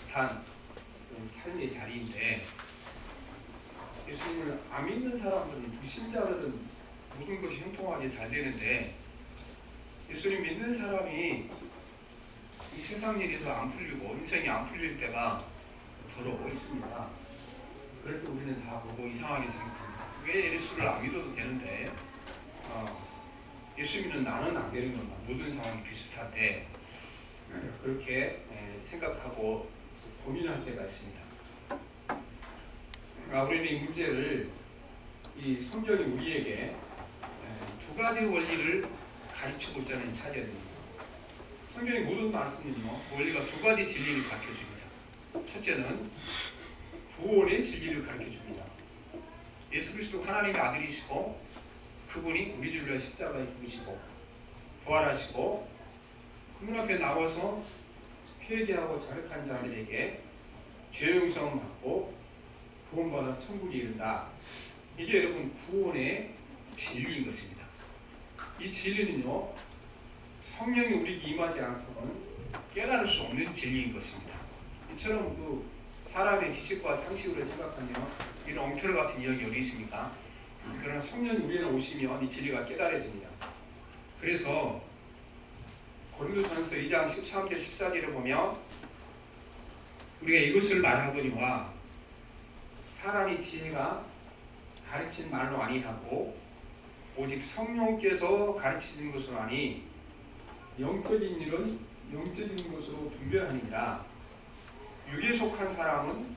비슷한 그런 삶의 자리인데, 예수님을 안 믿는 사람들은, 불신자들은 모든 것이 형통하게 잘 되는데, 예수님 믿는 사람이 이 세상 일에서 안 풀리고 인생이 안 풀릴 때가 더러 있습니다. 그럴 때 우리는 다 보고 이상하게 생각합니다. 왜 예수를 안 믿어도 되는데 예수 믿는 나는 안 되는 건가? 모든 상황이 비슷한데, 그렇게 생각하고 고민할 때가 있습니다. 우리는 이 문제를, 이 성경이 우리에게 두 가지 원리를 가르치고 있다는 찾아야 됩니다. 성경의 모든 말씀은요, 원리가 두 가지 진리를 가르쳐줍니다. 첫째는 구원의 진리를 가르쳐줍니다. 예수 그리스도 하나님의 아들이시고, 그분이 우리 주를 위해 십자가에 죽으시고 부활하시고 그분 앞에 나와서 회개하고 자백한 자들에게 죄 용서를 받고 구원받아 천국에 이른다. 이게 여러분 구원의 진리인 것입니다. 이 진리는요, 성령이 우리에게 임하지 않고는 깨달을 수 없는 진리인 것입니다. 이처럼 그 사람의 지식과 상식으로 생각하면 이런 엉터리 같은 이야기 어디 있습니까? 그러나 성령이 우리에게 오시면 이 진리가 깨달아집니다. 그래서 고린도전서 2장 13절 14절을 보면, 우리가 이것을 말하거니와 사람이 지혜가 가르친 말로 아니하고 오직 성령께서 가르치는 것으로 하니 영적인 일은 영적인 것으로 분별하니라. 육에 속한 사람은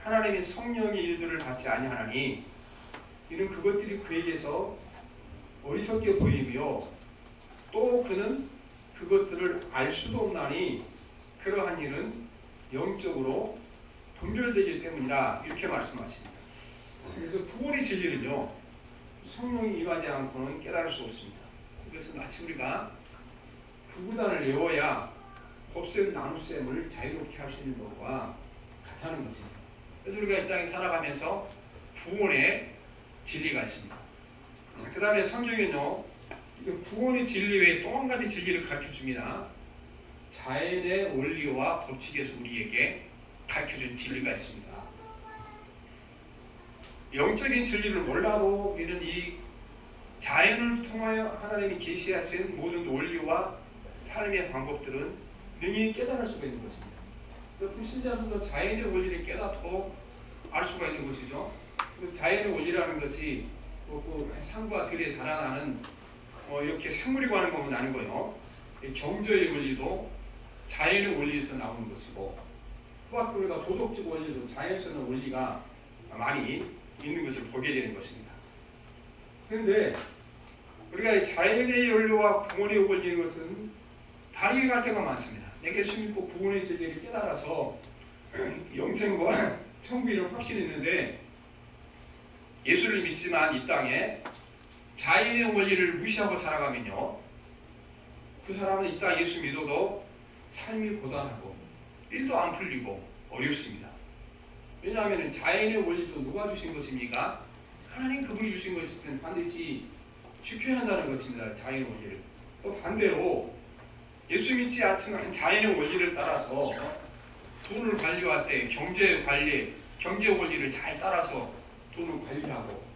하나님의 성령의 일들을 받지 아니하나니 이는 그것들이 그에게서 어리석게 보이며 또 그는 그것들을 알 수도 없나니 그러한 일은 영적으로 분별되기 때문이라, 이렇게 말씀하십니다. 그래서 구원의 진리는요, 성령이 임하지 않고는 깨달을 수 없습니다. 그래서 마치 우리가 구구단을 외워야 곱셈 나눗셈을 자유롭게 할 수 있는 것과 같다는 것입니다. 그래서 우리가 이 땅에 살아가면서 구원의 진리가 있습니다. 그 다음에 성경에는요, 구원의 진리 외에 또 한 가지 진리를 가르쳐줍니다. 자연의 원리와 법칙에서 우리에게 가르쳐준 진리가 있습니다. 영적인 진리를 몰라도 우리는 이 자연을 통하여 하나님이 계시하신 모든 원리와 삶의 방법들은 능히 깨달을 수가 있는 것입니다. 불신자들도 자연의 원리를 깨닫고 알 수가 있는 것이죠. 자연의 원리라는 것이 산과 들에 자라나는 이렇게 생물이 관한 것은 아니고요, 경제의 원리도 자연의 원리에서 나오는 것이고, 그 밖에 우리가 도덕적 원리도 자연에서 나오는 원리가 많이 있는 것을 보게 되는 것입니다. 그런데 우리가 자연의 원리와 구원의 원리인 것은 다르게 갈 때가 많습니다. 내가 예수 믿고 구원의 진리를 깨달아서 영생과 천국을 확신했는데, 예수를 믿지만 이 땅에 자연의 원리를 무시하고 살아가면요, 그 사람은 이 땅에 예수 믿어도 삶이 고단하고 일도 안 풀리고 어렵습니다. 왜냐하면 자연의 원리도 누가 주신 것입니까? 하나님 그분이 주신 것일 때는 반드시 지켜야 한다는 것입니다. 자연의 원리를. 또 반대로 예수 믿지 않지만 자연의 원리를 따라서 돈을 관리할 때 경제 관리, 경제 원리를 잘 따라서 돈을 관리하고,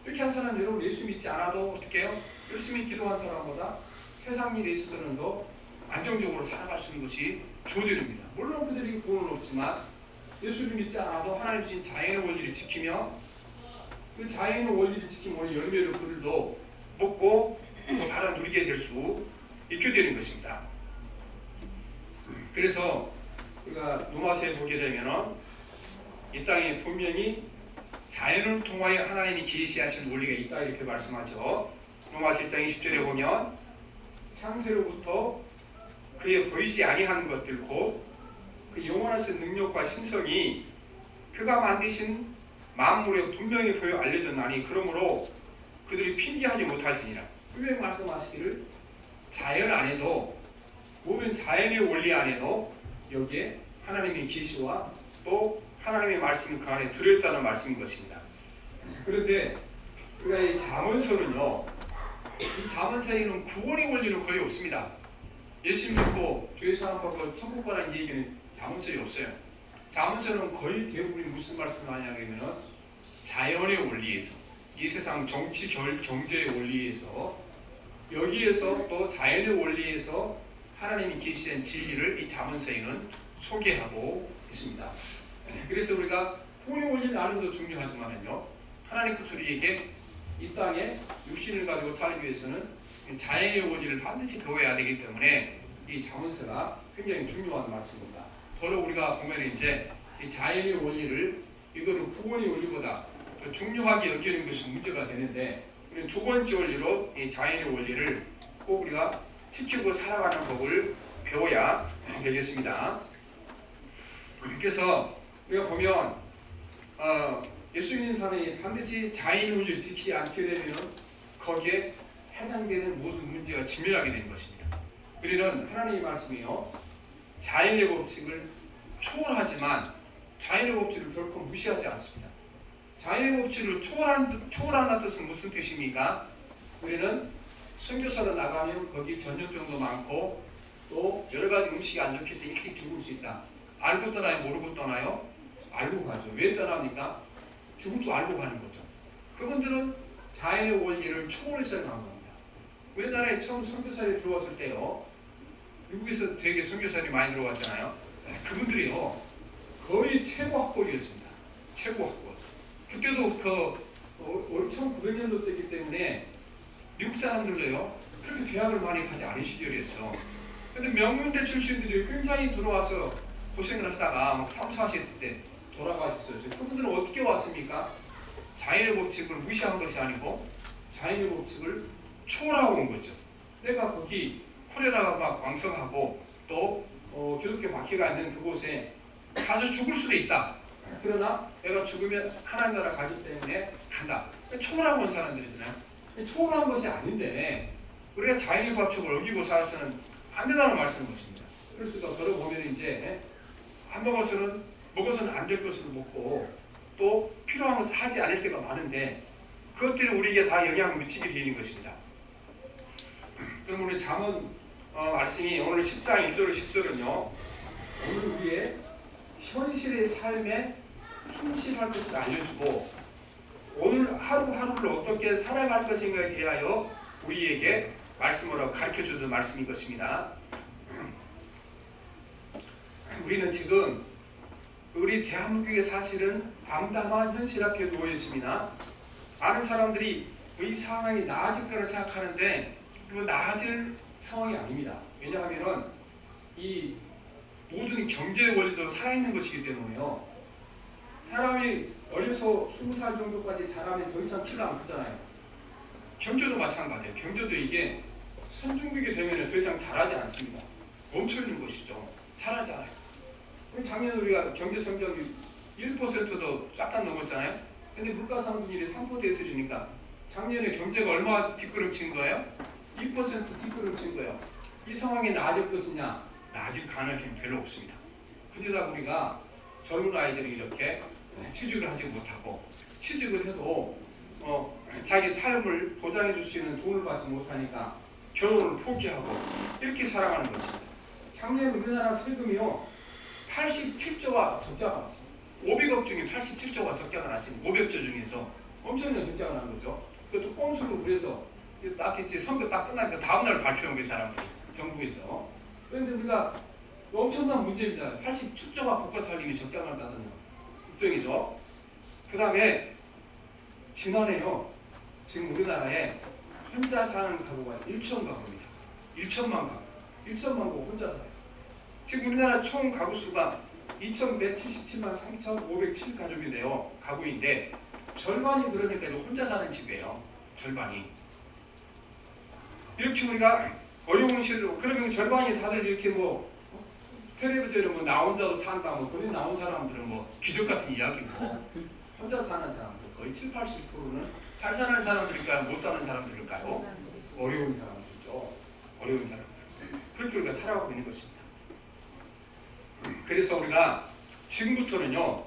이렇게 한 사람, 여러분 예수 믿지 않아도 어떻게 해요? 열심히 기도한 사람보다 세상 일에 있어서는 더 안정적으로 살아갈 수 있는 것이 조절입니다. 물론 그들이 돈은 없지만 예수를 믿지 않아도 하나님 주신 자연의 원리를 지키며, 그 자연의 원리를 지키면 오늘 열매를 그들도 먹고 또 받아 누리게 될 수 있게 되는 것입니다. 그래서 우리가 로마서에 보게 되면 이 땅에 분명히 자연을 통하여 하나님이 계시하신 원리가 있다, 이렇게 말씀하죠. 로마서 1장 20절에 보면 창세로부터 그의 보이지 아니한 것들 곧 그 영원하신 능력과 신성이 그가 만드신 만물에 분명히 보여 알려졌나니 그러므로 그들이 핑계하지 못할지니라. 왜 말씀하시기를 자연 안에도, 모든 자연의 원리 안에도 여기에 하나님의 계시와 또 하나님의 말씀이 그 안에 들어있다는 말씀인 것입니다. 그런데 우리가 이 잠언서는요, 이 잠언서에는 구원의 원리는 거의 없습니다. 예수 믿고 주의 사랑 받고 천국 가라는 얘기는 잠언서에 없어요. 자문서는 거의 대부분이 무슨 말씀을 하냐면은 자연의 원리에서, 이 세상 정치, 경제의 원리에서, 여기에서 또 자연의 원리에서 하나님이 계시된 진리를 이 자문서에는 소개하고 있습니다. 그래서 우리가 구원의 원리는 아는 것도 중요하지만요, 하나님께서 우리에게 이 땅에 육신을 가지고 살기 위해서는 자연의 원리를 반드시 배워야 되기 때문에 이 자문서가 굉장히 중요한 말씀입니다. 더러 우리가 보면 이제 이 자연의 원리를 이거는 구원의 원리보다 더 중요하게 여기는 것이 문제가 되는데, 우리는 두 번째 원리로 이 자연의 원리를 꼭 우리가 지키고 살아가는 법을 배워야 되겠습니다. 그래서 우리가 보면 예수 믿는 사람이 반드시 자연의 원리를 지키지 않게 되면 거기에 해당되는 모든 문제가 진멸하게 되는 것입니다. 우리는 하나님의 말씀이요, 자연의 법칙을 초월하지만 자연의 법칙을 결코 무시하지 않습니다. 자연의 법칙을 초월한다는 뜻은 무슨 뜻입니까? 우리는 선교사로 나가면 거기 전염병도 많고 또 여러 가지 음식이 안 좋기 때문에 일찍 죽을 수 있다. 알고 떠나요? 모르고 떠나요? 알고 가죠. 왜 떠납니까? 죽을 줄 알고 가는 거죠. 그분들은 자연의 원리를 초월해서 간 겁니다. 우리나라에 처음 선교사들이 들어왔을 때요, 미국에서 되게 선교사들이 많이 들어왔잖아요. 그분들이요 거의 최고 학벌이었습니다. 최고 학벌. 그때도 1900년도 때이기 때문에 미국 사람들도요 그렇게 대학을 많이 가지 않은 시절이었어. 근데 명문대 출신들이 굉장히 들어와서 고생을 하다가 막 30, 40대 때 돌아가셨어요. 그분들은 어떻게 왔습니까? 자연의 법칙을 무시한 것이 아니고 자연의 법칙을 초월하고 온 거죠. 내가 거기 콜레라가 막 왕성하고 또 기독교 박해가 있는 그곳에 가서 죽을 수도 있다. 그러나 내가 죽으면 하나님 나라 가기 때문에 간다. 초월하고 온 사람들이잖아요. 초월한 것이 아닌데 우리가 자연의 법칙을 어기고 살아서는 안 된다는 말씀을 했습니다. 그래서 들어보면 이제 안 먹어서는 안 될 것을 먹고 또 필요한 것을 하지 않을 때가 많은데 그것들이 우리에게 다 영향을 미치게 되는 것입니다. 그럼 우리 잠언 말씀이 오늘 10장 1절 10절은요 오늘 우리의 현실의 삶에 충실할 것을 알려주고 오늘 하루하루를 어떻게 살아갈 것인가에 대하여 우리에게 말씀으로 가르쳐주는 말씀인 것입니다. 우리는 지금 우리 대한민국의 사실은 암담한 현실 앞에 놓여 있습니다. 많은 사람들이 이 상황이 나아질 거라 생각하는데 그 나아질 상황이 아닙니다. 왜냐하면 이 모든 경제 원리도 살아있는 것이기 때문에요. 사람이 어려서 20살 정도까지 자라면 더 이상 키가 안 크잖아요. 경제도 마찬가지예요. 경제도 이게 선진국이 되면 더 이상 자라지 않습니다. 멈춰 있는 것이죠. 자라지 않아요. 작년에 우리가 경제 성장이 1%도 약간 넘었잖아요. 근데 물가 상승률이 3%에서 주니까 작년에 경제가 얼마 뒷걸음친 거예요? 2% 뒷걸음친 거예요. 이 상황이 나아질 것이냐? 나아질 가능성이 별로 없습니다. 그러다 우리가 젊은 아이들이 이렇게 취직을 하지 못하고 취직을 해도 자기 삶을 보장해 줄 수 있는 돈을 받지 못하니까 결혼을 포기하고 이렇게 살아가는 것입니다. 작년 우리나라 세금이요 87조가 적자가 났습니다. 500억 중에 87조가 적자가 났습니다. 500조 중에서 엄청난 적자가 난 거죠. 그것도 꼼수로 그래서 딱 이제 선거 딱 끝나니까 다음날 발표한 거예요, 사람들이 정부에서. 그런데 우리가 엄청난 문제입니다. 87조가 국가 살림이 적자가 난다는 걱정이죠. 그 다음에 지난해요. 지금 우리나라에 혼자 사는 가구가 1천 가구입니다. 1천만 가구. 1천만 가구 혼자 살아요. 지금 우리나라 총 가구 수가 2,177만 3,507가족인데요. 가구인데 절반이 그러니까 혼자 사는 집이에요. 절반이. 이렇게 우리가 어려운 시대로 그러면 절반이 다들 이렇게 텔레비전에 나 혼자도 산다 그런 나온 사람들은 기적 같은 이야기고 혼자 사는 사람들 거의 70, 80%는 잘 사는 사람들일까요? 못 사는 사람들일까요? 어려운 사람들이죠. 어려운 사람들. 그렇게 우리가 살아가고 있는 것입니다. 그래서 우리가 지금부터는요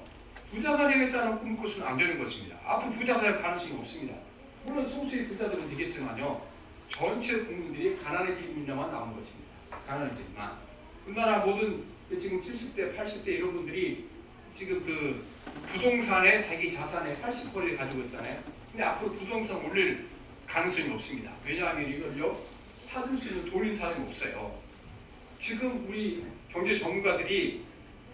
부자가 되겠다는 꿈을 꿔서는 안 되는 것입니다. 앞으로 부자가 될 가능성이 없습니다. 물론 소수의 부자들은 되겠지만요 전체 국민들이 가난해지기만 나온 것입니다. 가난해지기만. 우리나라 모든 지금 70대, 80대 이런 분들이 지금 그 부동산에 자기 자산의 80%를 가지고 있잖아요. 근데 앞으로 부동산 올릴 가능성이 없습니다. 왜냐하면 이걸요 찾을 수 있는 돈인 사람이 없어요. 지금 우리 경제 전문가들이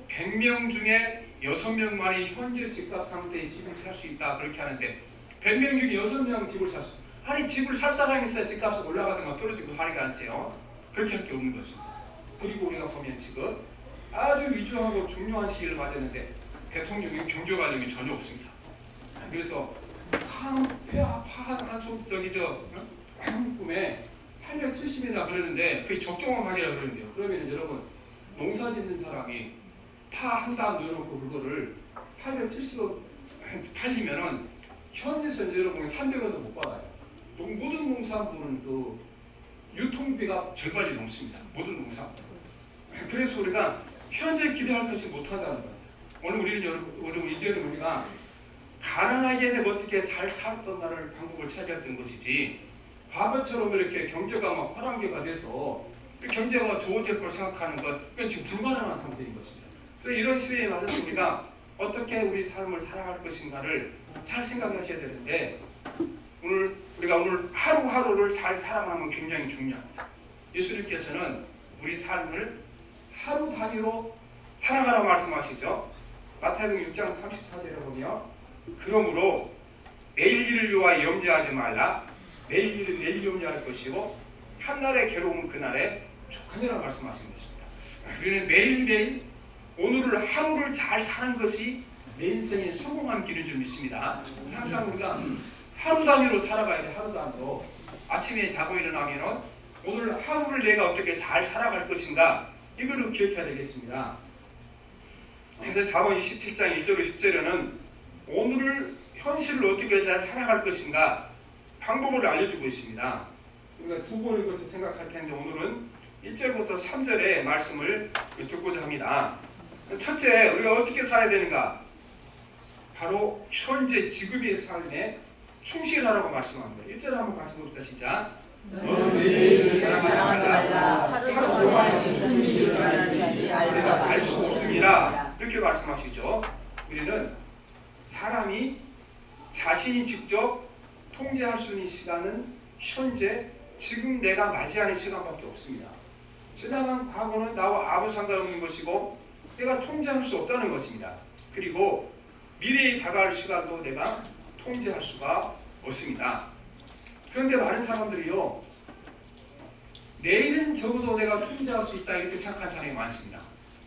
100명 중에 6명만이 현재 집값 상태의 집을 살 수 있다 그렇게 하는데 100명 중에 6명 집을 살 수. 아니 집을 살 사람이 있어야 집값이 올라가든가 떨어지고 하니까 안 세요. 그렇게 할 게 없는 것입니다. 그리고 우리가 보면 지금 아주 위중하고 중요한 시기를 맞았는데 대통령의 경제 관련이 전혀 없습니다. 그래서 한 꿈에 870이나 그러는데 그게 적정한 가격이라 그러는데요. 그러면 여러분 농사 짓는 사람이 파 한 단 넣어놓고 그거를 870원 팔리면은 현재서 여러분 300원도 못 받아요. 모든 농산물은 그 유통비가 절반이 넘습니다. 모든 농산물. 그래서 우리가 현재 기대할 것이 못하다는 거예요. 오늘 우리는 여러분 이제는 우리가 가난하게 내가 어떻게 잘 살던 나를 방법을 찾았던 것이지 과거처럼 이렇게 경제가 막 호랑이가 돼서 경제가 좋아질 걸 생각하는 것 이건 지금 불가능한 상태인 것입니다. 그래서 이런 시대에 맞아서 우리가 어떻게 우리 삶을 살아갈 것인가를 잘 생각하셔야 되는데 우리가 오늘 하루하루를 잘 살아가는 건 굉장히 중요합니다. 예수님께서는 우리 삶을 하루 단위로 살아가라고 말씀하시죠. 마태복음 6장 34절에 보면 그러므로 내일 일을 위하여 염려하지 말라. 내일 일은 내일 염려할 것이고 한날의 괴로움은 그날에 족하니라 말씀하신 것입니다. 우리는 매일매일 오늘을 하루를 잘 사는 것이 내 인생의 성공한 길인 줄 믿습니다. 항상 우리가 하루 단위로 살아가야 돼. 하루 단위로 아침에 자고 일어나면 오늘 하루를 내가 어떻게 잘 살아갈 것인가 이거를 기억해야 되겠습니다. 그래서 자문 27장 1절 10절에는 오늘을 현실로 어떻게 잘 살아갈 것인가 방법을 알려주고 있습니다. 우리가 두 번의 것을 생각할 텐데 오늘은 1절부터 3절의 말씀을 듣고자 합니다. 첫째, 우리가 어떻게 살아야 되는가? 바로 현재 지금의 삶에 충실하라고 말씀합니다. 1절 한번 같이 봅시다. 시작. 너는 내일을 자랑하지 말라. 하루 동안 무슨 일이 일어날지 알 수 없습니다. 이렇게 말씀하시죠. 우리는 사람이 자신이 직접 통제할 수 있는 시간은 현재 지금 내가 맞이하는 시간밖에 없습니다. 지나간 과거는 나와 아무 상관없는 것이고 내가 통제할 수 없다는 것입니다. 그리고 미래에 다가올 시간도 내가 통제할 수가 없습니다. 그런데 많은 사람들이요 내일은 적어도 내가 통제할 수 있다 이렇게 생각하는 사람이 많습니다.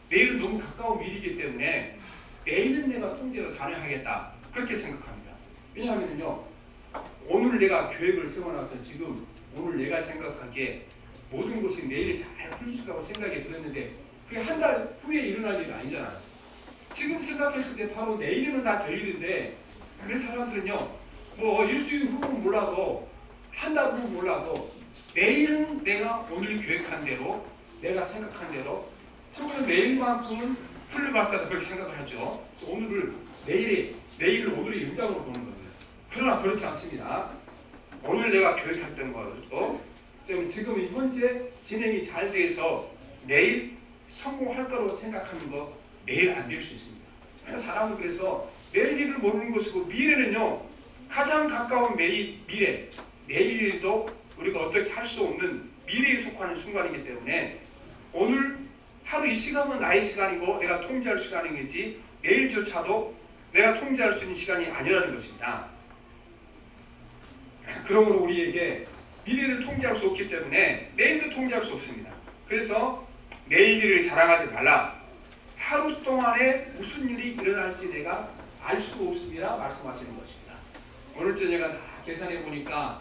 내일은 너무 가까운 미래이기 때문에 내일은 내가 통제가 가능하겠다 그렇게 생각합니다. 왜냐하면요 오늘 내가 계획을 세워놔서 지금 오늘 내가 생각하기에 모든 것이 내일 잘 풀릴 거라고 생각이 들었는데 그게 한 달 후에 일어날 일은 아니잖아요. 지금 생각했을 때 바로 내일은 다 될 일인데 그 사람들은요 뭐 일주일 후는 몰라도 한 달 후는 몰라도 내일은 내가 오늘 계획한 대로 내가 생각한 대로 적어도 내일만큼은 풀려갈 거다 그렇게 생각을 하죠. 그래서 오늘을 내일을 오늘의 연장으로 보는 겁니다. 그러나 그렇지 않습니다. 오늘 내가 계획했던 것도 지금 현재 진행이 잘 돼서 내일 성공할 거라고 생각하는 거 내일 안 될 수 있습니다. 사람은 그래서 내일 일을 모르는 것이고 미래는요 가장 가까운 미래 내일 일도 우리가 어떻게 할 수 없는 미래에 속하는 순간이기 때문에 오늘 하루 이 시간은 나의 시간이고 내가 통제할 시간이겠지 내일조차도 내가 통제할 수 있는 시간이 아니라는 것입니다. 그러므로 우리에게 미래를 통제할 수 없기 때문에 내일도 통제할 수 없습니다. 그래서 내일 일을 자랑하지 말라. 하루 동안에 무슨 일이 일어날지 내가 알 수 없습니다 말씀하시는 것입니다. 오늘 저녁에 다 계산해 보니까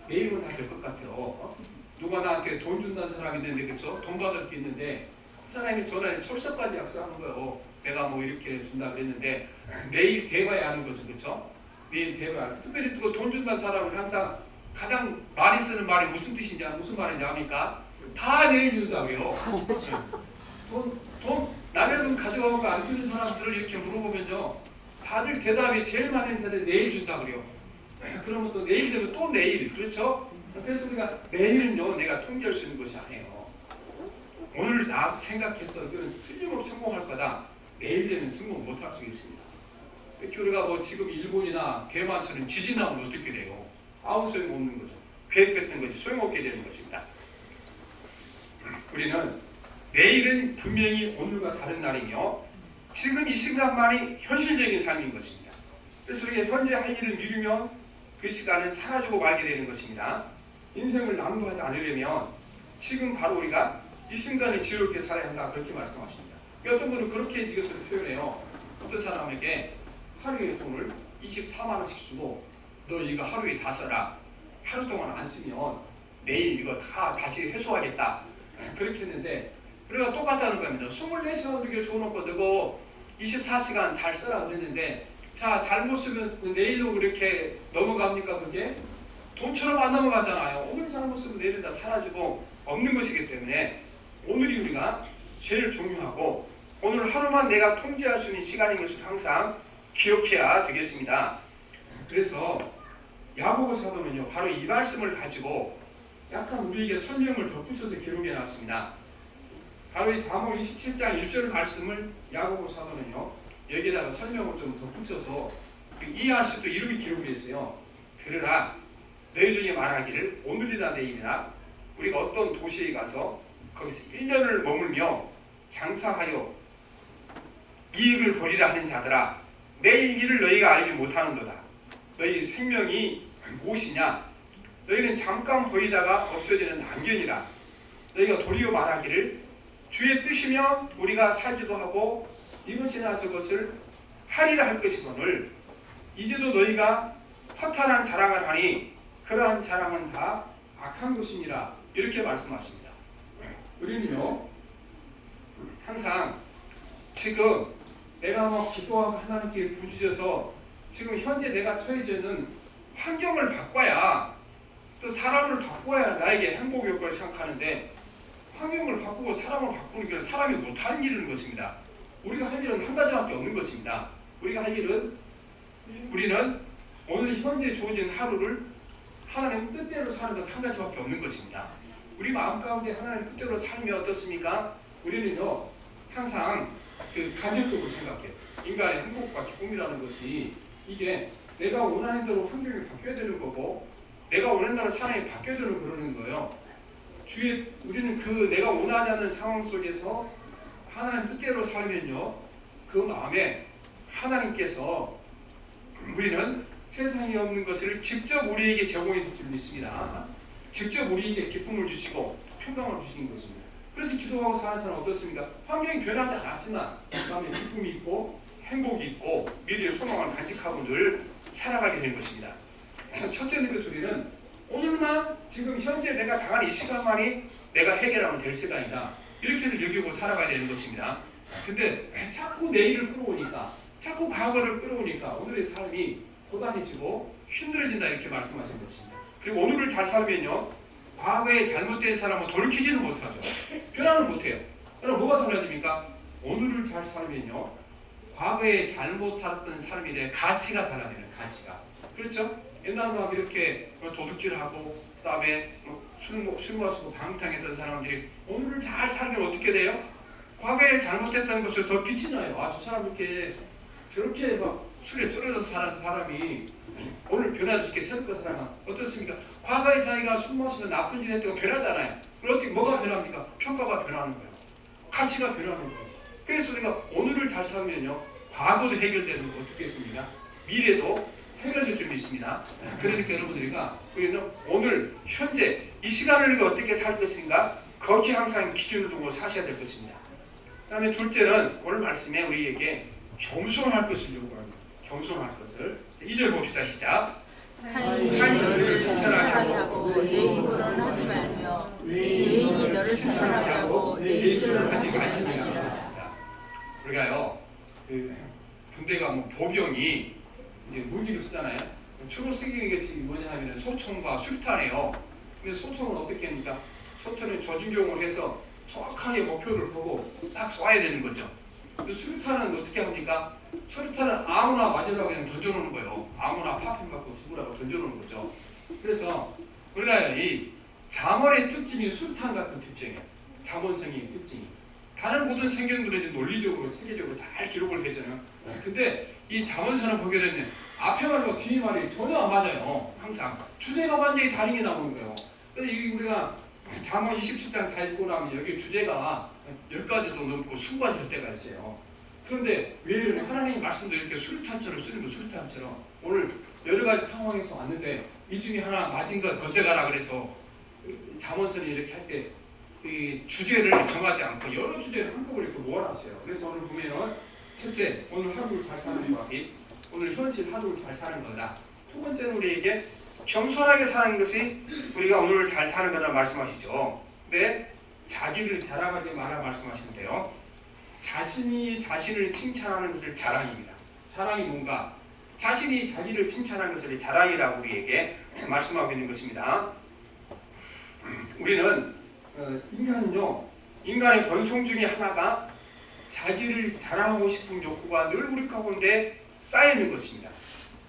내일은 다 될 것 같아요. 누가 나한테 돈 준다는 사람이 있는데 그렇죠? 돈 받을 게 있는데 그 사람이 전화에 철석까지 약속하는 거예요. 내가 뭐 이렇게 준다 그랬는데 내일 대봐야 하는 거죠. 그렇죠? 내일 대봐야 특별히 또 돈 준다는 사람은 항상 가장 많이 쓰는 말이 무슨 뜻인지 무슨 말인지 압니까? 다 내일 준다 그래요. 돈 남의 돈 가져가고 안 주는 사람들을 이렇게 물어보면요 다들 대답이 제일 많은 대답이 내일 준다 그래요. 그러면 또 내일 되면 또 내일 그렇죠? 그래서 우리가 내일은요 내가 통제할 수 있는 것이 아니에요. 오늘 나 생각해서 이건 틀림없이 성공할 거다 내일 되면 승복 못할 수 있습니다. 우리가 뭐 지금 일본이나 대만처럼 지진 나면 어떻게 돼요? 아무 소용 없는 거죠. 계획 뱉는 것이 소용없게 되는 것입니다. 우리는 내일은 분명히 오늘과 다른 날이며 지금 이 순간만이 현실적인 삶인 것입니다. 그래서 우리가 현재 할 일을 미루면 그 시간은 사라지고 말게 되는 것입니다. 인생을 낭비하지 않으려면 지금 바로 우리가 이 순간에 지혜롭게 살아야 한다 그렇게 말씀하십니다. 어떤 분은 그렇게 이것을 표현해요. 어떤 사람에게 하루에 돈을 24만 원씩 주고 너 이거 하루에 다 써라. 하루 동안 안 쓰면 내일 이거 다 다시 회수하겠다. 그렇게 했는데 우리가 똑같다는 겁니다. 24시간 우리가 줘놓고 너거 24시간 잘 써라 그랬는데 자 잘못 쓰면 내일로 그렇게 넘어갑니까? 그게 돈처럼 안 넘어가잖아요. 오늘 잘못 쓰면 내일은 다 사라지고 없는 것이기 때문에 오늘이 우리가 제일 중요하고 오늘 하루만 내가 통제할 수 있는 시간인 것을 항상 기억해야 되겠습니다. 그래서 야고보 사도는요 바로 이 말씀을 가지고 약간 우리에게 설명을 덧붙여서 기록해 놨습니다. 바로 이 잠언 27장 1절 말씀을 야고보 사도는요 여기에다가 설명을 좀 덧붙여서 이해할 수 있도록 이렇게 기록을 했어요. 그러나 너희 중에 말하기를 오늘이나 내일이나 우리가 어떤 도시에 가서 거기서 1년을 머물며 장사하여 이익을 벌이라 하는 자들아 내일 일을 너희가 알지 못하는도다. 너희 생명이 무엇이냐? 너희는 잠깐 보이다가 없어지는 안견이라. 너희가 도리어 말하기를 주의 뜻이면 우리가 살기도 하고 이것이나 저것을 하리라 할 것이거늘 이제도 너희가 허탄한 자랑을 하니 그러한 자랑은 다 악한 것이니라. 이렇게 말씀하십니다. 우리는요 항상 지금 내가 막 기도하고 하나님께 부주셔서 지금 현재 내가 처해져 있는 환경을 바꿔야 또 사람을 바꿔야 나에게 행복의 효과를 생각하는데 환경을 바꾸고 사람을 바꾸는 게 사람이 못하는 일인 것입니다. 우리가 할 일은 한 가지밖에 없는 것입니다. 우리가 할 일은 우리는 오늘 현재 주어진 하루를 하나님 뜻대로 사는 것 한 가지밖에 없는 것입니다. 우리 마음 가운데 하나님 뜻대로 살면 어떻습니까? 우리는요 항상 그 간접적으로 생각해요. 인간의 행복과 기쁨이라는 것이 이게 내가 원하는 대로 환경이 바뀌어야 되는 거고 내가 원하는 대로 사람이 바뀌어야 되는 그러는 거예요. 우리는 그 내가 원하지 않는 상황 속에서 하나님 뜻대로 살면요 그 마음에 하나님께서 우리는 세상에 없는 것을 직접 우리에게 제공해 줄 줄 믿습니다. 직접 우리에게 기쁨을 주시고 평강을 주시는 것입니다. 그래서 기도하고 사는 사람은 어떻습니까? 환경이 변하지 않았지만 그 다음에 기쁨이 있고 행복이 있고 미래의 소망을 간직하고 늘 살아가게 되는 것입니다. 첫째는 그 소리는 오늘만 지금 현재 내가 당한 이 시간만이 내가 해결하면 될 시간이다. 이렇게도 여기고 살아가야 되는 것입니다. 근데 자꾸 내일을 끌어오니까 자꾸 과거를 끌어오니까 오늘의 삶이 고단해지고 힘들어진다 이렇게 말씀하신 것입니다. 그리고 오늘을 잘 살면요 과거에 잘못된 사람은 돌이키지는 못하죠. 변화는 못해요. 그럼 뭐가 달라집니까? 오늘을 잘 살면요 과거에 잘못 살았던 삶에 대한 가치가 달라지는 가치가. 그렇죠? 옛날에 막 이렇게 도둑질하고 그 다음에 술 마시고 방탕했던 사람들이 오늘을 잘 살면 어떻게 돼요? 과거에 잘못했던 것을 더 빛이 나요. 아, 저 사람 이렇게 저렇게 막 술에 떨어져서 사는 사람이 오늘 변화되게 셀 사람은 어떻습니까? 과거에 자기가 술 마시면 나쁜 짓 했다고 변하잖아요. 그럼 어떻게 뭐가 변합니까? 평가가 변하는 거예요. 가치가 변하는 거예요. 그래서 우리가 오늘을 잘 살면요 과거도 해결되는 거 어떻게 했습니까? 미래도 해결될 줄 믿습니다. 그러니까 여러분들이가 우리는 오늘 현재 이 시간을 우리가 어떻게 살 것인가 거기에 항상 기준을 두고 사셔야 될 것입니다. 그 다음에 둘째는 오늘 말씀에 우리에게 겸손할 것을 요구합니다. 겸손할 것을 2절 봅시다. 시작. 타인이 너를 칭찬하게 하고 내 입으로는 하지 말며 외인이 너를 칭찬하게 하고 내 입술로는 하지 말지니라. 우리가요 그 군대가 뭐 보병이 이제 무기를 쓰잖아요. 주로 쓰기는 것이 뭐냐 하면 소총과 수류탄이에요. 근데 소총은 어떻게 합니까? 소총은 조준경을 해서 정확하게 목표를 보고 딱 쏴야 되는 거죠. 수류탄은 어떻게 합니까? 수류탄은 아무나 맞으라고 그냥 던져놓는 거예요. 아무나 파편 받고 죽으라고 던져놓는 거죠. 그래서 우리가 이 잠언의 특징이 수류탄 같은 특징이에요. 잠언성의 특징이. 다른 모든 성경들은 이제 논리적으로 체계적으로 잘 기록을 했잖아요. 근데 이 잠언서는 보게 되면 앞에 말과 뒤에 말이 전혀 안 맞아요. 항상 주제가 완전히 다른 게 나오는 거예요. 그래서 우리가 잠언 27장 다 읽고 나면 여기 주제가 10가지도 넘고 20가지 될 때가 있어요. 그런데 왜 이러냐? 하나님의 말씀도 이렇게 수류탄처럼 쓰는 거, 수류탄처럼. 오늘 여러 가지 상황에서 왔는데 이 중에 하나 맞은 것 건져가라 그래서 잠언서는 이렇게 할 때 이 주제를 정하지 않고 여러 주제를 한꺼번에 이렇게 모아놨어요. 그래서 오늘 보면은 첫째, 오늘 하루를 잘 사는 법이, 오늘 현실 하루를 잘 사는 거다. 두 번째는 우리에게 겸손하게 사는 것이 우리가 오늘 잘 사는 거다 말씀하시죠. 근데 자기를 자랑하지 마라 말씀하시는데요. 자신이 자신을 칭찬하는 것을 자랑입니다. 자랑이 뭔가? 자신이 자기를 칭찬하는 것을 자랑이라고 우리에게 말씀하고 있는 것입니다. 우리는 인간의 본성 중에 하나가 자기를 자랑하고 싶은 욕구가 늘 우리 가운데 쌓여 있는 것입니다.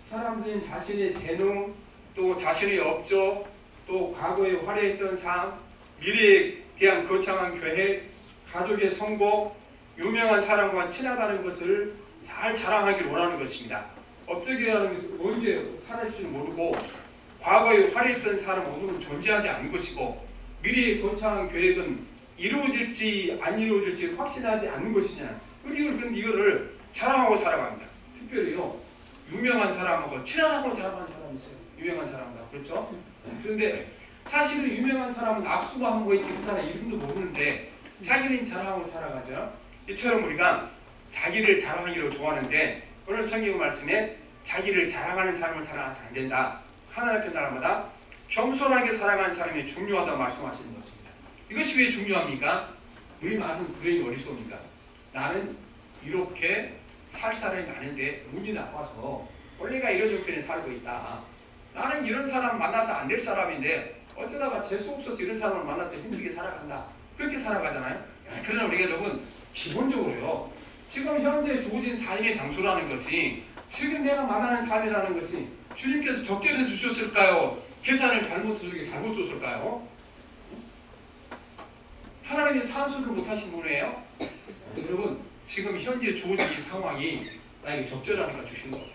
사람들은 자신의 재능, 또 자신의 업적, 또 과거에 화려했던 삶, 미래에 대한 거창한 계획, 가족의 성공, 유명한 사람과 친하다는 것을 잘 자랑하길 원하는 것입니다. 업적이라는 것은 언제 사라질지 모르고 과거에 화려했던 사람은 오늘은 존재하지 않는 것이고 미래의 거창한 계획은 이루어질지 안 이루어질지 확신하지 않는 것이냐. 이거를 자랑하고 살아갑니다. 특별히요. 유명한 사람하고 친하다고 자랑하는 사람이 있어요. 유명한 사람과. 그렇죠? 그런데 사실은 유명한 사람은 악수가 한 거 있지 그 사람 이름도 모르는데 자기는 자랑하고 살아가죠. 이처럼 우리가 자기를 자랑하기를 좋아하는데 오늘 성경 말씀에 자기를 자랑하는 사람을 사랑해서 안 된다. 하나님 나라마다 겸손하게 살아가는 사람이 중요하다고 말씀하시는 것입니다. 이것이 왜 중요합니까? 우리 많은 불행이 어리석습니까? 나는 이렇게 살 사람이 많은데 운이 나빠서 원래가 이런 형편에 살고 있다. 나는 이런 사람 만나서 안 될 사람인데 어쩌다가 재수 없어서 이런 사람을 만나서 힘들게 살아간다. 그렇게 살아가잖아요. 그러나 우리가 여러분 기본적으로요. 지금 현재 주어진 삶의 장소라는 것이 지금 내가 만나는 삶이라는 것이 주님께서 적절히 주셨을까요? 계산을 잘못 줬을까요? 하나님이 산수를 못하신 분이에요? 여러분 지금 현재 주어진 이 상황이 나에게 적절하니까 주신 거예요.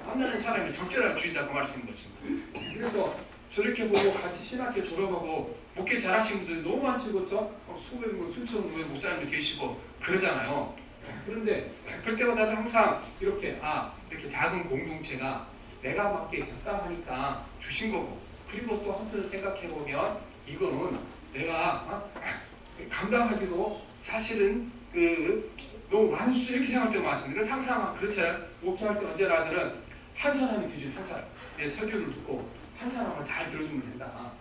만나는 사람이 적절하게 주인다고 말씀인 것입니다. 그래서 저렇게 보고 같이 신학교 졸업하고 목회 잘하신 분들이 너무 많죠, 그렇죠? 수백 명, 수천 명의 목사님도 계시고 그러잖아요. 그런데 그럴 때마다 항상 이렇게 작은 공동체가 내가 맞게 적당하니까 주신 거고, 그리고 또 한편으로 생각해 보면 이거는 내가 감당하기도 사실은 너무 많은 수 이렇게 생각할 때가 많습니다. 그래서 항상 그렇잖아요. 목회할 때 언제나 저는 한 사람이 기준, 한 사람. 내 설교를 듣고 한 사람을 잘 들어주면 된다.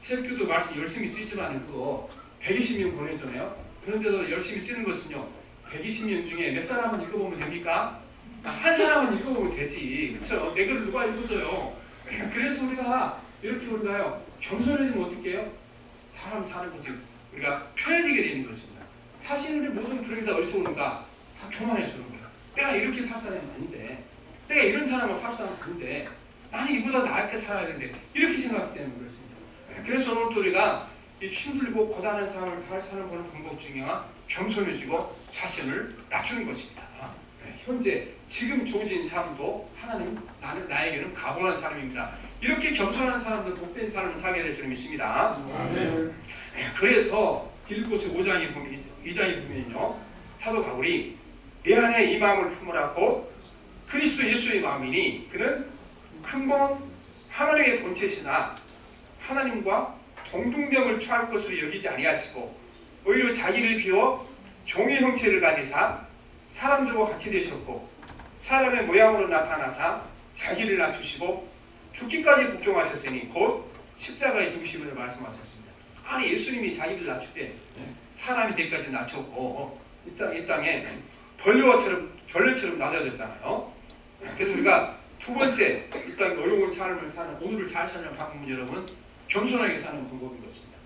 설교도 말씀 열심히 쓰지만 그거 120명 보내잖아요. 그런데도 열심히 쓰는 것은요. 120명 중에 몇 사람은 읽어보면 됩니까? 한 사람은 읽어보면 되지. 그렇죠? 내 글을 누가 읽어줘요. 그래서 우리가요. 겸손해지면 어떻게 해요? 사람 사는 것이 우리가 편해지게 되는 것입니다. 사실 우리 모든 불행이 다 어디서 오는가? 다 교만해 주는 거야. 내가 이렇게 살 사람이 아닌데, 내가 이런 사람하고 살 사람이 아닌데, 나는 이보다 나을게 살아야 되는데 이렇게 생각하기 때문에 그렇습니다. 그래서 오늘 또 우리가 힘들고 고단한 삶을 잘 사는 그런 방법 중에 하나 겸손해지고 자신을 낮추는 것입니다. 현재 지금 주어진 삶도 하나님 나에게는 가보는 사람입니다. 이렇게 겸손한 사람들 복된 삶을 살게 될 줄 믿습니다. 그래서 빌립보서 5장에 보면 2장에 보면요 사도 바울이 내 안에 이 마음을 품으라 곧 그리스도 예수의 마음이니 그는 근본 하나님의 본체시나 하나님과 동등병을 취할 것으로 여기지 아니하시고 오히려 자기를 비워 종의 형체를 가지사 사람들과 같이 되셨고 사람의 모양으로 나타나사 자기를 낮추시고 죽기까지 복종하셨으니 곧 십자가에 죽으심을 말씀하셨습니다. 아니 예수님이 자기를 낮추되 사람이 되기까지 낮췄고 이 땅에 벌레처럼 낮아졌잖아요. 그래서 우리가 두 번째 이 땅에 어려운 삶을 사는 오늘을 잘 사는 방법은 여러분 겸손하게 사는 방법인 것입니다.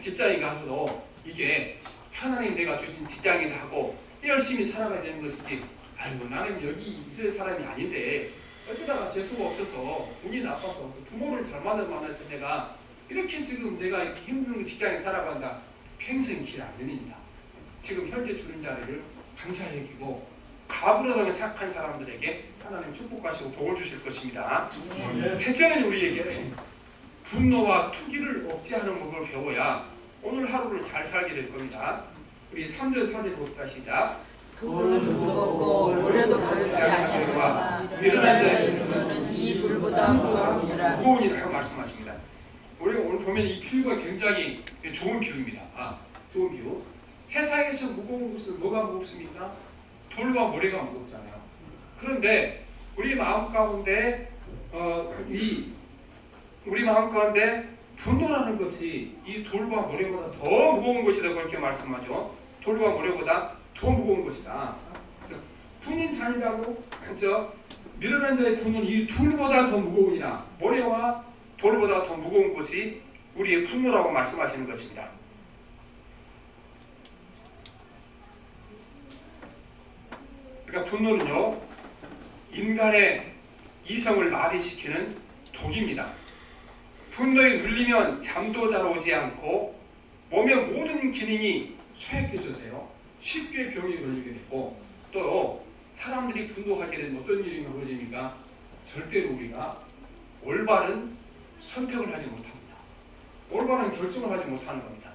직장에 가서도 이게 하나님 내가 주신 직장이라 하고 열심히 살아가야 되는 것이지 아이고 나는 여기 있을 사람이 아닌데 어쩌다가 재수가 없어서 운이 나빠서 부모를 잘못 만나서 내가 이렇게 지금 내가 이렇게 힘든 직장에 살아간다. 평생 길 안 열립니다. 지금 현재 주는 자리를 감사히 여기고 갑으로 생각한 사람들에게 하나님 축복하시고 복을 주실 것입니다. 셋째는 우리에게 분노와 투기를 억제하는 법을 배워야 오늘 하루를 잘 살게 될 겁니다. 우리 3절 4절 봅시다. 시작. 돌은 무겁고 모래도 가볍지 아니하노라. 미련한 자의 분노는 이 돌보다 무거우니라. 무거우니라 말씀하십니다. 우리가 오늘 보면 이 비유가 굉장히 좋은 비유입니다. 좋은 비유. 세상에서 무거운 것은 뭐가 무겁습니까? 돌과 모래가 무겁잖아요. 그런데 우리 마음 가운데 우리 마음 가운데 분노라는 것이 이 돌과 모래보다 더 무거운 것이다 그렇게 말씀하죠. 돌과 모래보다 더 무거운 것이다. 그래서 분인 잔이라고 그죠? 미련한 자의 분노는 이 둘보다 더 무거우니라. 모래와 돌보다 더 무거운 것이 우리의 분노라고 말씀하시는 것입니다. 그러니까 분노는요, 인간의 이성을 마비시키는 독입니다. 분노에 눌리면 잠도 잘 오지 않고 몸의 모든 기능이 쇠약해져서요, 쉽게 병이 걸리게 되고, 또 사람들이 분노하게 되면 어떤 일이 벌어집니까? 절대로 우리가 올바른 선택을 하지 못합니다. 올바른 결정을 하지 못하는 겁니다.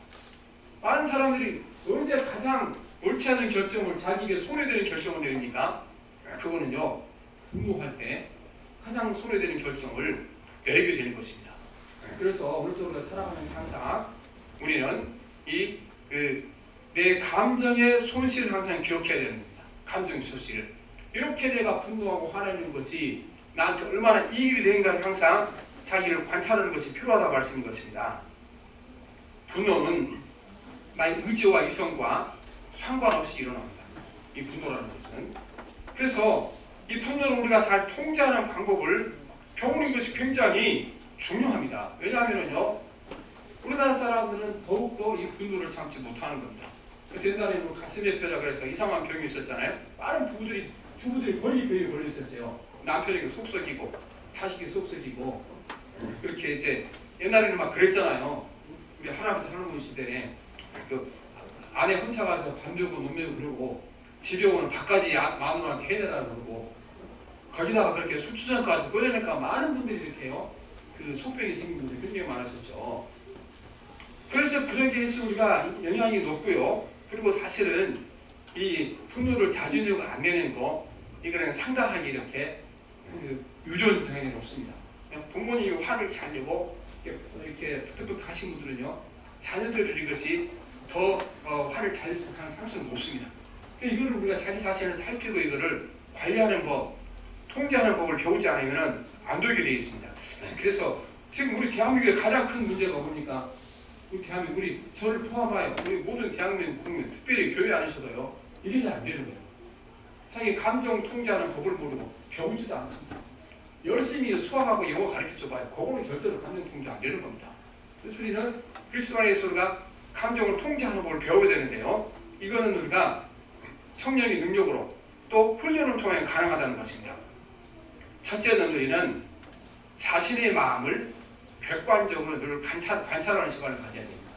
많은 사람들이 언제 가장 옳지 않은 결정을, 자기에게 손해되는 결정을 내립니까? 그거는요, 분노할 때 가장 손해되는 결정을 내게 되는 것입니다. 그래서 오늘도 우리가 살아가면서 항상 우리는 내 감정의 손실을 항상 기억해야 되는 겁니다. 감정 손실을. 이렇게 내가 분노하고 화내는 것이 나한테 얼마나 이익이 되는가를 항상 자기를 관찰하는 것이 필요하다고 말씀인 것입니다. 분노는 나의 의지와 이성과 상관없이 일어납니다. 이 분노라는 것은. 그래서 이 분노를 우리가 잘 통제하는 방법을 배우는 것이 굉장히 중요합니다. 왜냐하면요, 우리나라 사람들은 더욱더 이 분노를 참지 못하는 겁니다. 그래서 옛날에 가슴의 뼈라 그래서 이상한 병이 있었잖아요. 많은 주부들이 권리병에 걸렸었어요. 남편에게 속썩이고 자식이 속썩이고 그렇게 이제 옛날에는 막 그랬잖아요. 우리 할아버지 할머니 시대에 그 아내 혼자 가서 밥 메우고 논 메우고 그러고 집에 오는 밥까지 마누라한테 해내라고 그러고 거기다가 그렇게 술주정까지 끓여내니까 많은 분들이 이렇게요, 그 속병이 생긴 분들이 굉장히 많았었죠. 그래서 그렇게 해서 우리가 영향이 높고요. 그리고 사실은 이 분노를 자주 내고 안 내는 거, 이거는 상당하게 이렇게 유전 정향이 높습니다. 부모님이 화를 잘 내고 이렇게 툭툭툭 하신 분들은요, 자녀들이 이것이 더 화를 잘 내고 하는 상승이 높습니다. 이거를 우리가 자기 자신을 살피고 이거를 관리하는 법, 통제하는 법을 배우지 않으면 안 되게 되어 있습니다. 그래서 지금 우리 대한민국의 가장 큰 문제가 뭡니까? 우리 대한민국, 우리 저를 포함하여 우리 모든 대한민국 국민, 특별히 교회 안에서도요, 이게 잘 안 되는 거예요. 자기 감정 통제하는 법을 모르고 배우지도 않습니다. 열심히 수학하고 영어 가르쳐 봐요. 그거는 절대로 감정 통제 안 되는 겁니다. 그래서 우리는 그리스도 안에서 우리가 감정을 통제하는 법을 배워야 되는데요, 이거는 우리가 성령의 능력으로 또 훈련을 통해 가능하다는 것입니다. 첫째는 우리는 자신의 마음을 객관적으로 늘 관찰하는 시간을 가져야 됩니다.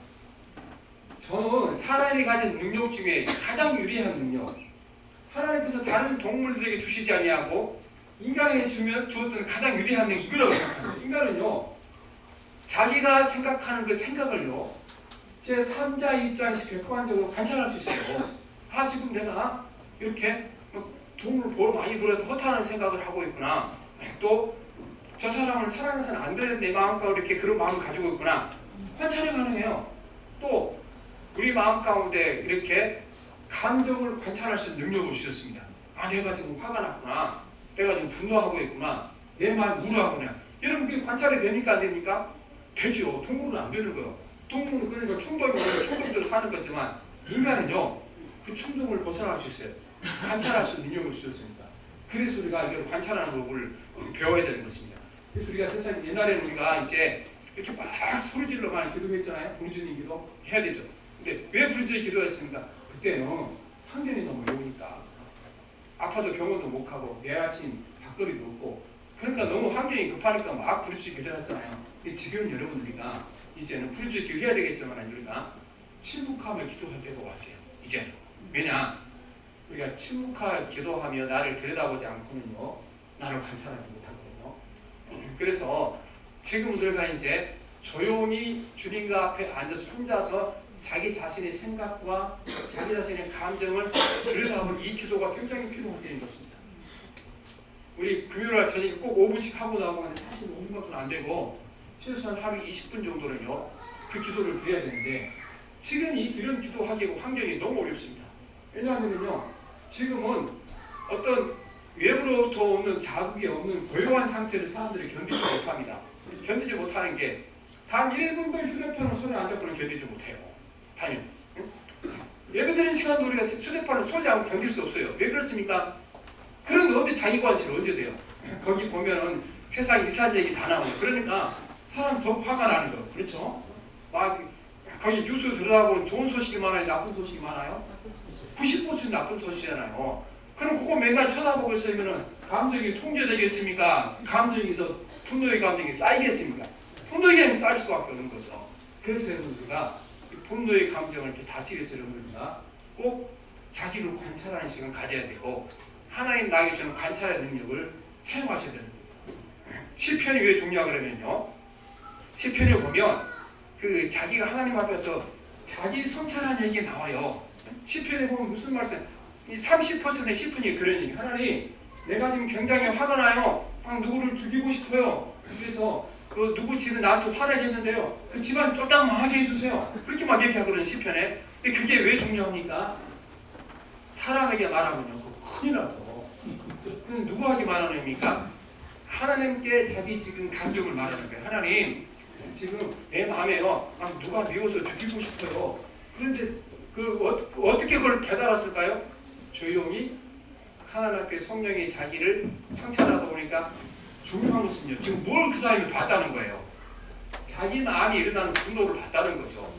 저는 사람이 가진 능력 중에 가장 유리한 능력, 하나님께서 다른 동물들에게 주시지 아니하고 인간에게 주었던 가장 유리한 능력이 이거라고 생각합니다. 인간은요, 자기가 생각하는 그 생각을요, 제 3자 입장에서 객관적으로 관찰할 수 있어요. 지금 내가 이렇게 돈을 많이 벌어도 허탄한 생각을 하고 있구나. 또 저 사람을 사랑해서는 안 되는 내 마음과 이렇게 그런 마음을 가지고 있구나. 관찰이 가능해요. 또 우리 마음 가운데 이렇게 감정을 관찰할 수 있는 능력을 주셨습니다. 내가 지금 화가 났구나. 내가 지금 분노하고 있구나. 내 마음이 우울하구나. 여러분 그게 관찰이 됩니까? 안 됩니까? 되죠. 동물은 안 되는 거예요. 동물은 그러니까 충동이 오면 충동대로 사는 거지만 인간은요, 그 충동을 벗어날 수 있어요. 관찰할 수 있는 능력을 주셨습니다. 그래서 우리가 이걸 관찰하는 법을 배워야 되는 것입니다. 그래서 우리가 세상 옛날에는 우리가 이제 이렇게 막 소리질러 많이 기도했잖아요. 부르짖는 기도 해야 되죠. 근데 왜 부르짖는 기도했습니까? 그때는 환경이 너무 어려우니까 아파도 병원도 못 가고 내일 아침 밥거리도 없고 그러니까 너무 환경이 급하니까 막 부르짖기 기도했잖아요. 지금 여러분 우리가 이제는 부르짖기 해야 되겠지만 우리가 침묵하며 기도할 때가 왔어요. 이제는. 왜냐? 우리가 침묵하여 기도하며 나를 들여다보지 않고는요, 나를 관찰하지 못하거든요. 그래서 지금 우리가 이제 조용히 주님과 앞에 앉아서 혼자서 자기 자신의 생각과 자기 자신의 감정을 들여다보는 이 기도가 굉장히 필요한 것입니다. 우리 금요일날 저녁에 꼭 5분씩 하고 나오면 사실 5분 정도는 안 되고 최소한 하루 20분 정도는요 그 기도를 드려야 되는데 지금 이런 기도하기 환경이 너무 어렵습니다. 왜냐하면요 지금은 어떤 외부로부터 오는 자극이 없는 고요한 상태를 사람들이 견디지 못합니다. 견디지 못하는 게 단 1분도 휴대폰을 손에 안 잡고는 견디지 못해요. 단연. 예배드리는 시간도 우리가 휴대폰을 손에 안 견딜 수 없어요. 왜 그렇습니까? 그런 어디 자기관찰이 언제 돼요? 거기 보면은 세상 이상 얘기 다 나와요. 그러니까 사람 더 화가 나는 거예요. 그렇죠? 막 거기 뉴스 들어가보면 좋은 소식이 많아요? 나쁜 소식이 많아요? 90% 나쁜 소식이잖아요. 그럼 그거 맨날 쳐다보고 있으면은 감정이 통제되겠습니까? 감정이 더 분노의 감정이 쌓이겠습니까? 분노의 감정이 쌓일 수밖에 없는 거죠. 그래서 여러분들과 분노의 감정을 이렇게 다스리기 위해서 여러분들과 꼭 자기를 관찰하는 시간 가져야 되고 하나님 나에게 주는 관찰의 능력을 사용하셔야 되는 겁니다. 시편이 왜 중요하냐 그러면요. 시편에 보면 그 자기가 하나님 앞에서 자기 성찰한 얘기가 나와요. 시편에 보면 무슨 말씀? 30%의 시편이 그런 얘기. 하나님, 내가 지금 굉장히 화가 나요. 막 누구를 죽이고 싶어요. 그래서 그 누구 집에 나한테 화내겠는데요. 그 집안 쫓딱 망하게 해주세요. 그렇게 막 얘기하거든요. 시편에. 근데 그게 왜 중요합니까? 사람에게 말하면요, 그거 큰일 나죠. 그럼 누구에게 말하는 겁니까? 하나님께 자기 지금 감정을 말하는 거예요. 하나님, 지금 내 마음에요, 막 누가 미워서 죽이고 싶어요. 그런데 어떻게 그걸 깨달았을까요? 조용히 하나님 앞에 성령이 자기를 성찰하다 보니까 중요한 것은요, 지금 뭘 그 사람이 봤다는 거예요. 자기 마음이 일어나는 분노를 봤다는 거죠.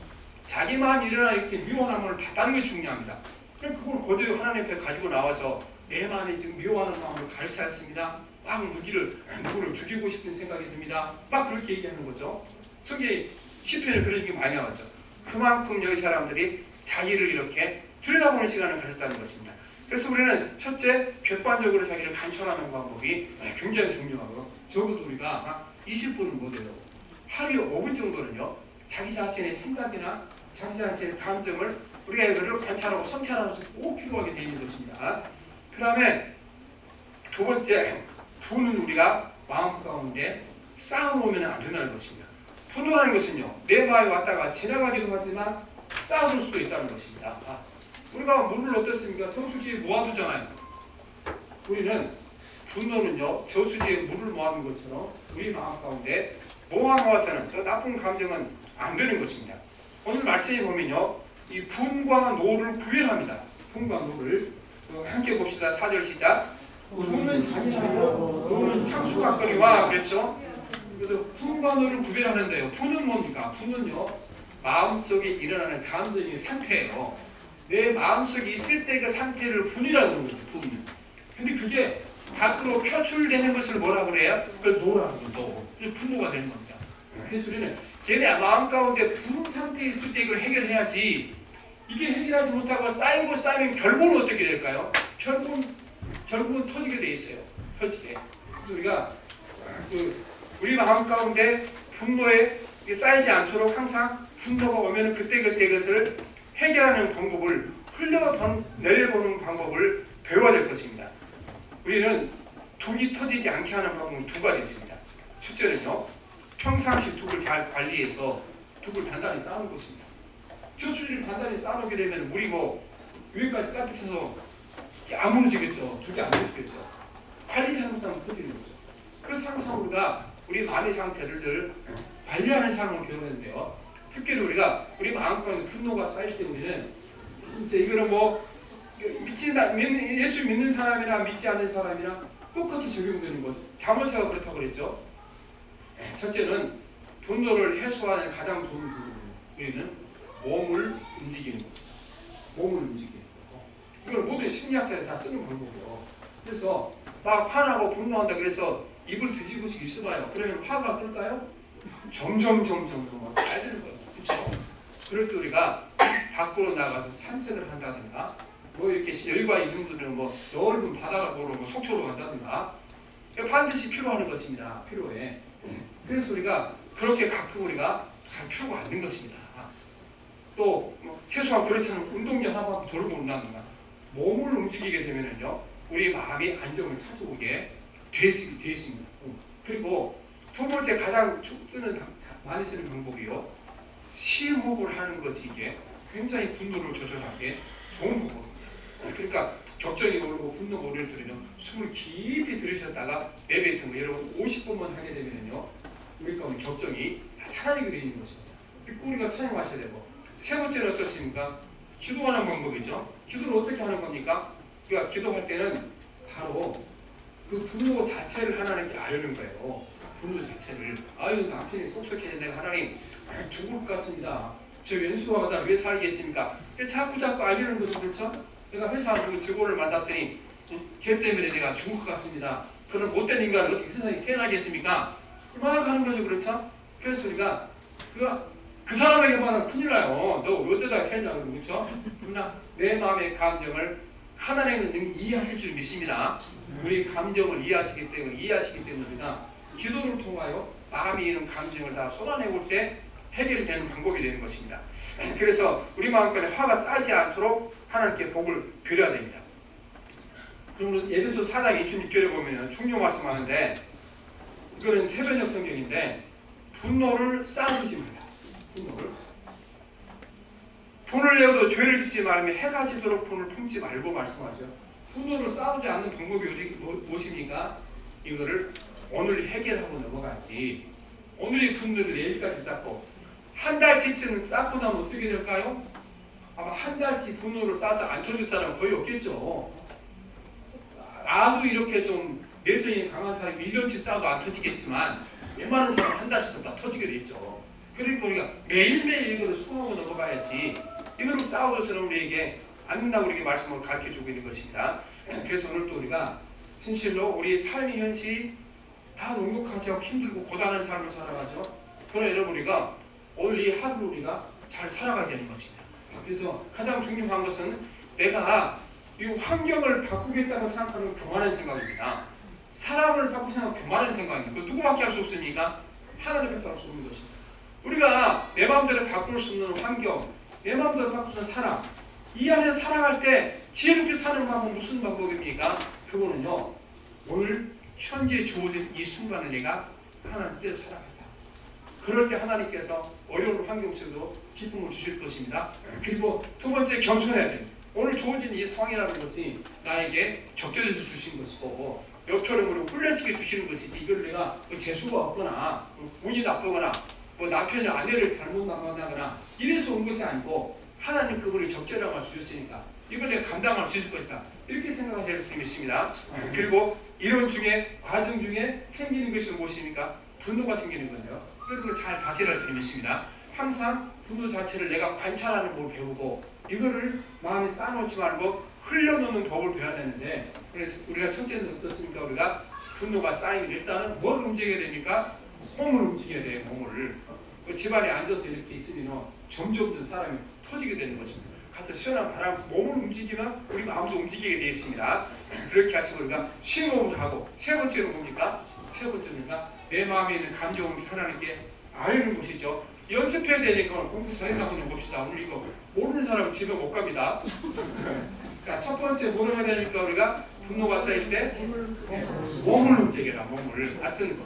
자기 마음이 일어나는 이렇게 미워하는 걸 봤다는 게 중요합니다. 그럼 그걸 그대로 하나님 앞에 가지고 나와서 내 마음이 지금 미워하는 마음을 가르치 않습니다. 막 누구를 죽이고 싶은 생각이 듭니다. 막 그렇게 얘기하는 거죠. 성경에 시편에 그런 얘기 많이 나왔죠. 그만큼 여기 사람들이 자기를 이렇게 들여다보는 시간을 가졌다는 것입니다. 그래서 우리는 첫째, 객관적으로 자기를 관찰하는 방법이 굉장히 중요하고 적어도 우리가 20분은 못해요. 하루에 5분 정도는요. 자기 자신의 생각이나 자기 자신의 감정을 우리가 이거를 관찰하고 성찰하는 것이 꼭 필요하게 되어 있는 것입니다. 그 다음에 두 번째, 분은 우리가 마음 가운데 쌓아놓으면 안 된다는 것입니다. 분노라는 것은요, 내 마음에 왔다가 지나가기도 하지만 쌓아둘 수도 있다는 것입니다. 우리가 물을 어떻습니까? 저수지에 모아두잖아요. 우리는 분노는요, 저수지에 물을 모아둔 것처럼 우리 마음 가운데 모아놓아서는 저 나쁜 감정은 안 되는 것입니다. 오늘 말씀에 보면요, 이 분과 노를 구별합니다. 분과 노를 함께 봅시다. 4절 시작. 분은 잔인하고 노는 참수각거리와 그랬죠. 그래서 분과 노를 구별하는데요. 분은 뭡니까? 분은요, 마음속에 일어나는 감정의 상태예요. 내 마음속에 있을 때 그 상태를 분이라고 하는 거죠. 분. 근데 그게 밖으로 표출되는 것을 뭐라고 그래요? 그걸 노라는 거죠. 노. 분노가 되는 겁니다. 그래서 우리는 걔네 마음 가운데 분 상태에 있을 때 이걸 해결해야지, 이게 해결하지 못하고 쌓이고 쌓이면 결국은 어떻게 될까요? 결국은 터지게 돼 있어요. 터지게. 그래서 우리가 우리 마음 가운데 분노에 쌓이지 않도록 항상 분노가 오면 그때 그것을 해결하는 방법을 흘려내려보는 방법을 배워야 될 것입니다. 우리는 둑이 터지지 않게 하는 방법은 두 가지 있습니다. 첫째는요, 평상시 둑을 잘 관리해서 둑을 단단히 쌓는 것입니다. 저수지를 단단히 쌓아놓게 되면 물이 위에까지 가득 차서 안 무너지겠죠. 둑이 안 무너지겠죠. 관리 잘못하면 터지는 거죠. 그래서 항상 우리가 우리 마음의 상태를 늘 관리하는 사람을 배우는데요. 특별히 우리가 우리 마음 가운데 분노가 쌓일 때 우리는 이제 이거는 예수 믿는 사람이나 믿지 않는 사람이나 똑같이 적용되는 거죠. 잠언서가 그렇다고 그랬죠. 첫째는 분노를 해소하는 가장 좋은 방법은 우리는 몸을 움직이는 거죠. 몸을 움직이는 거고. 이걸 모든 심리학자들이 다 쓰는 방법이에요. 그래서 막 화나고 분노한다 그래서 입을 뒤집고 있어봐요. 그러면 화가 끌까요? 점점 짜지는 거예요. 그렇죠? 그럴 때 우리가 밖으로 나가서 산책을 한다든가 뭐 이렇게 여유가 있는 분들은 뭐 넓은 바다가 보러 뭐 속초로 간다든가 반드시 필요한 것입니다. 필요해. 그래서 우리가 그렇게 가끔 우리가 갈 필요가 없는 것입니다. 또뭐 최소한 그렇지만 운동장 한 바퀴 돌고 온다든가 몸을 움직이게 되면은요 우리 마음이 안정을 찾아오게 되어 있습니다. 그리고 두 번째 가장 많이 쓰는 방법이요. 심호흡을 하는 것이 이게 굉장히 분노를 조절하게 좋은 방법입니다. 그러니까 격정이 오르고 분노가 오를 때는요 숨을 깊이 들이셨다가 내뱉은 거 여러분 50번만 하게 되면은요 우리 가운데 격정이 사라지게 되는 것입니다. 그리고 우리가 사용하셔야 되고 세 번째는 어떻습니까? 기도하는 방법이죠. 기도를 어떻게 하는 겁니까? 우리가 기도할 때는 바로 그 분노 자체를 하나님께 아뢰는 거예요. 분노 자체를 아유 남편이 속속해서 내가 하나님 죽을 것 같습니다. 저 왼수와 나 왜 살겠습니까? 자꾸 알리는 거죠. 그렇죠? 내가 회사하고 직원을 만났더니 걔 때문에 내가 죽을 것 같습니다. 그런 못된 인간을 어떻게 세상에 태어나겠습니까? 막 하는 거죠. 그렇죠? 그래서 우리가 그 사람에게만은 큰일 나요. 너 어쩌다가 태어나고 그렇죠? 그러나 내 마음의 감정을 하나님은 이해하실 줄 믿습니다. 우리 감정을 이해하시기 때문에 우리가 기도를 통하여 마음이 있는 감정을 다 쏟아내올 때 해결되는 방법이 되는 것입니다. 그래서 우리 마음속에 화가 쌓이지 않도록 하나님께 복을 빌어야 됩니다. 그러면 에베소 4장 26절에 보면 중요 말씀하는데 이거는 세변역 성경인데 분노를 쌓아두지 말라. 분을 내어도 죄를 짓지 말며 해가 지도록 분을 품지 말고 말씀하죠. 분노를 쌓아두지 않는 방법이 무엇입니까? 이거를 오늘 해결하고 넘어가지. 오늘의 분노를 내일까지 쌓고 한 달치쯤 쌓고 나면 어떻게 될까요? 아마 한 달치 분노를 쌓아서 안 터질 사람은 거의 없겠죠. 아주 이렇게 좀 내성이 강한 사람이 1년치 쌓아도 안 터지겠지만 웬만한 사람은 한 달씩 다 터지게 돼 있죠. 그러니까 우리가 매일매일 이거를 소화하고 넘어가야지 이거를 쌓아둬서는 우리에게 안 된다고 우리에게 말씀을 가르쳐주고 있는 것입니다. 그래서 오늘 또 우리가 진실로 우리 삶의 현실이 다 녹록하지 않고 힘들고 고단한 삶을 살아가죠. 그러나 여러분 우리가 오늘 이 하루를 우리가 잘 살아가게 되는 것입니다. 그래서 가장 중요한 것은 내가 이 환경을 바꾸겠다고 생각하는 교만한 생각입니다. 사람을 바꾸고 생각하는 교만한 생각입니다. 그 누구밖에 할 수 없습니까? 하나님밖에 할 수 없는 것입니다. 우리가 내 마음대로 바꿀 수 있는 환경, 내 마음대로 바꿀 수 있는 사람, 이 안에 살아갈 때 지혜롭게 사는 방법은 무슨 방법입니까? 그거는요 오늘 현재 주어진 이 순간을 내가 하나님 뜻대로 살아간다. 그럴 때 하나님께서 어려운 환경 속에도 기쁨을 주실 것입니다. 그리고 두 번째 겸손해야 됩니다. 오늘 주어진 이 상황이라는 것이 나에게 적절해서 주신 것이고 옆처럼 훈련시켜 주시는 것이지 이걸 내가 재수가 없거나 운이 나쁘거나 뭐 남편이 아내를 잘못 만나거나 이래서 온 것이 아니고 하나님 그분이 적절한 걸 주셨으니까 이걸 내가 감당할 수 있을 것이다. 이렇게 생각하셔야 되겠습니다. 그리고 이런 과정 중에 생기는 것이 무엇입니까? 분노가 생기는 거예요. 그걸 잘 다스려야 되겠습니다. 항상 분노 자체를 내가 관찰하는 법을 배우고 이거를 마음에 쌓아놓지 말고 흘려놓는 법을 배워야 되는데 그래서 우리가 첫째는 어떻습니까? 우리가 분노가 쌓이면 일단은 뭘 움직여야 됩니까? 몸을 움직여야 돼요. 몸을. 그 집안에 앉아서 이렇게 있으면 점점 사람이 터지게 되는 것입니다. 가서 시원한 바람 몸을 움직이면 우리 마음도 움직이게 되어 있습니다. 그렇게 하시고 우리가 심호흡을 하고 세 번째로 뭡니까? 세 번째는 내 마음에 있는 감정을 하나님께 아뢰는 것이죠. 연습해야 되니까 공부 잘했다고 좀 봅시다. 오늘 이거 모르는 사람은 집에 못 갑니다. 자, 첫 번째 뭐를 해야 되니까 우리가 분노가 쌓일 때 몸을 움직여라. 몸을. 하여튼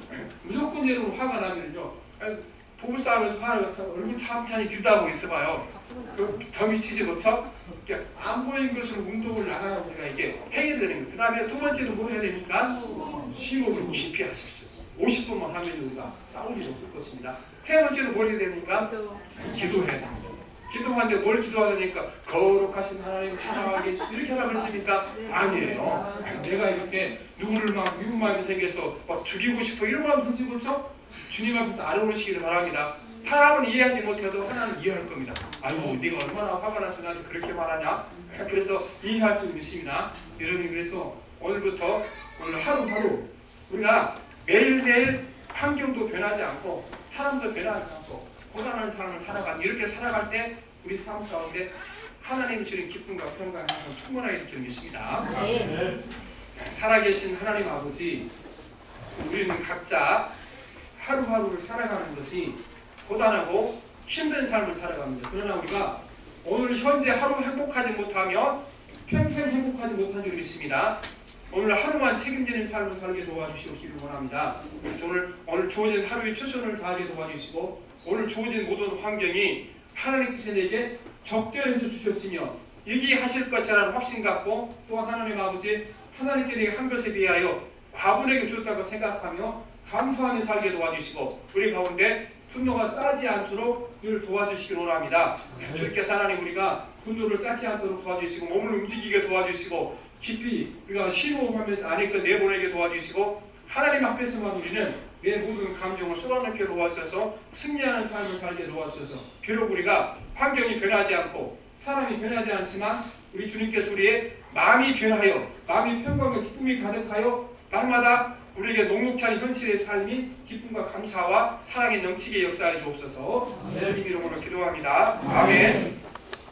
무조건 여러분 화가 나면요 부부 싸움에서 화를 얼굴 참찬히 주다하고 있어봐요. 더 미치지 못하고 안 보이는 것으로 운동을 나가야 우리가 이게 해결되는 거예요. 그 다음에 두 번째로 뭘 해야 되니까 심호흡을 깊이 하십시오. 50분만 하면 우리가 싸울 일이 없을 것입니다. 세 번째로 뭘 해야 되니까 기도해야 됩니다. 기도하는데 뭘 기도하니까 거룩하신 하나님 사랑하게 이렇게 하라 그랬습니까? 아니에요. 내가 이렇게 누구를 막 미운 마음이 생겨서 막 죽이고 싶어 이런 마음 들지 못쳐 주님 앞에서 알아보시기를 바랍니다. 사람은 이해하지 못해도 하나님 이해할 겁니다. 아이고 네가 얼마나 화가 나서 나한테 그렇게 말하냐? 그래서 이해할 줄 믿습니다. 여러분 그래서 오늘부터 오늘 하루하루 우리가 매일매일 환경도 변하지 않고 사람도 변하지 않고 고단한 삶을 살아가는 이렇게 살아갈 때 우리 삶 가운데 하나님이 주는 기쁨과 평강 항상 충만하게 될 줄 믿습니다. 네. 살아계신 하나님 아버지, 우리는 각자 하루하루를 살아가는 것이 고단하고 힘든 삶을 살아갑니다. 그러나 우리가 오늘 현재 하루 행복하지 못하면 평생 행복하지 못한 줄 믿습니다. 오늘 하루만 책임지는 삶을 살게 도와주시기를 원합니다. 그래서 오늘 주어진 하루의 최선을 다하게 도와주시고, 오늘 주어진 모든 환경이 하나님께서 내게 적절해서 주셨으며 얘기하실 것이라는 확신 갖고, 또한 하나님 아버지, 하나님께 내게 한 것에 비하여 과분하게 줬다고 생각하며 감사하며 살게 도와주시고, 우리 가운데 분노가 쌓지 않도록 늘 도와주시기 원합니다. 주께서 하나님 우리가 분노를 쌓지 않도록 도와주시고, 몸을 움직이게 도와주시고, 깊이 우리가 쉬호흡하면서 안에껏 내보내게 도와주시고, 하나님 앞에서만 우리는 내 모든 감정을 쏟아넣게 도와주셔서 승리하는 삶을 살게 도와주셔서, 비록 우리가 환경이 변하지 않고 사람이 변하지 않지만 우리 주님께서 우리의 마음이 변하여 마음이 평강과 기쁨이 가득하여 날마다 우리에게 녹록지 않은 현실의 삶이 기쁨과 감사와 사랑의 넘치게 역사해 주옵소서. 예수님 이름으로 기도합니다. 아멘.